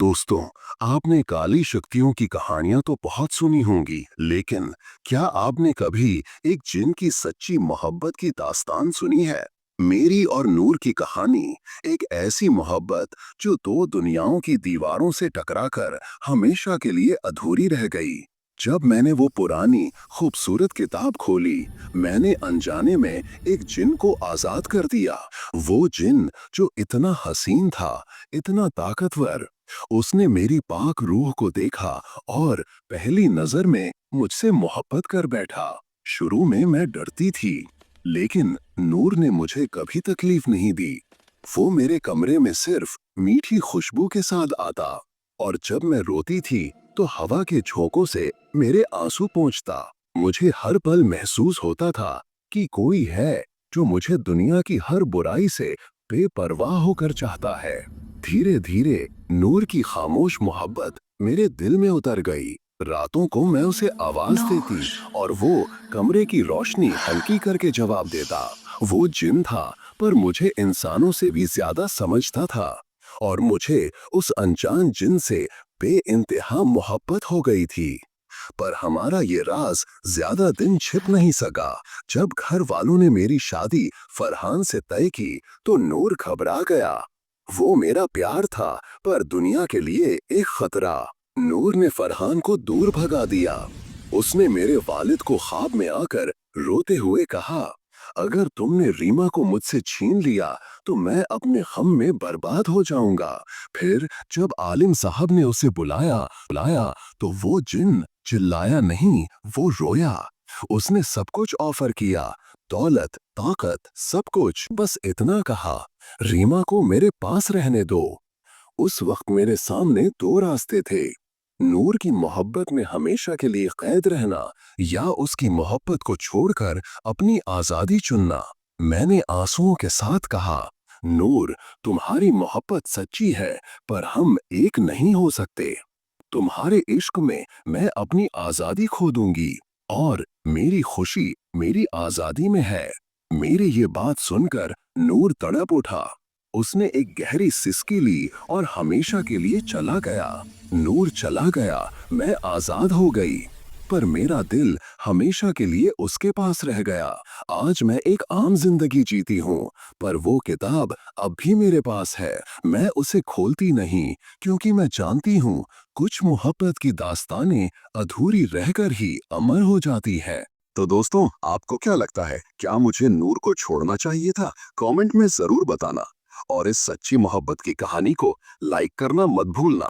दोस्तों, आपने काली शक्तियों की कहानियां तो बहुत सुनी होंगी, लेकिन क्या आपने कभी एक जिन की सच्ची मोहब्बत की दास्तान सुनी है? मेरी और नूर की कहानी एक ऐसी मोहब्बत जो दो दुनियाओं की दीवारों से टकराकर हमेशा के लिए अधूरी रह गई। जब मैंने वो पुरानी खूबसूरत किताब खोली, मैंने अनजाने में एक जिन को आजाद कर दिया। वो जिन जो इतना हसीन था, इतना ताकतवर। उसने मेरी पाक रूह को देखा और पहली नजर में मुझसे मोहब्बत कर बैठा। शुरू में मैं डरती थी, लेकिन नूर ने मुझे कभी तकलीफ नहीं दी। वो मेरे कमरे में सिर्फ मीठी खुशबू के साथ आता, और जब मैं रोती थी तो हवा के झोंकों से मेरे आंसू पोंछता। मुझे हर पल महसूस होता था कि कोई है जो मुझे दुनिया की हर बुराई से बेपरवाह होकर चाहता है। धीरे धीरे नूर की खामोश मोहब्बत मेरे दिल में उतर गई। रातों को मैं उसे आवाज देती और वो कमरे की रोशनी हल्की करके जवाब देता। वो जिन था, पर मुझे इंसानों से भी ज्यादा समझता था, और मुझे उस अनजान जिन से बेइंतहा मोहब्बत हो गई थी। पर हमारा ये राज ज्यादा दिन छिप नहीं सका। जब घर वालों ने मेरी शादी फरहान से तय की तो नूर घबरा गया। वो मेरा प्यार था, पर दुनिया के लिए एक खतरा। नूर ने फरहान को दूर भगा दिया। उसने मेरे वालिद को ख्वाब में आकर रोते हुए कहा, अगर तुमने रीमा को मुझसे छीन लिया तो मैं अपने गम में बर्बाद हो जाऊंगा। फिर जब आलिम साहब ने उसे बुलाया बुलाया तो वो जिन चिल्लाया नहीं, वो रोया। उसने सब कुछ ऑफर किया, दौलत, ताकत, सब कुछ। बस इतना कहा, रीमा को मेरे पास रहने दो। उस वक्त मेरे सामने दो रास्ते थे, नूर की मोहब्बत में हमेशा के लिए कैद रहना, या उसकी मोहब्बत को छोड़कर अपनी आजादी चुनना। मैंने आंसुओं के साथ कहा, नूर, तुम्हारी मोहब्बत सच्ची है, पर हम एक नहीं हो सकते। तुम्हारे इश्क में मैं अपनी आजादी खो दूंगी, और मेरी खुशी मेरी आजादी में है। मेरी ये बात सुनकर नूर तड़प उठा। उसने एक गहरी सिसकी ली और हमेशा के लिए चला गया। नूर चला गया, मैं आजाद हो गई, पर मेरा दिल हमेशा के लिए उसके पास रह गया। आज मैं एक आम जिंदगी जीती हूँ, पर वो किताब अब भी मेरे पास है। मैं उसे खोलती नहीं, क्योंकि मैं जानती हूँ कुछ मोहब्बत की दास्तानें अधूरी रहकर ही अमर हो जाती है। तो दोस्तों, आपको क्या लगता है, क्या मुझे नूर को छोड़ना चाहिए था? कमेंट में जरूर बताना, और इस सच्ची मोहब्बत की कहानी को लाइक करना मत भूलना।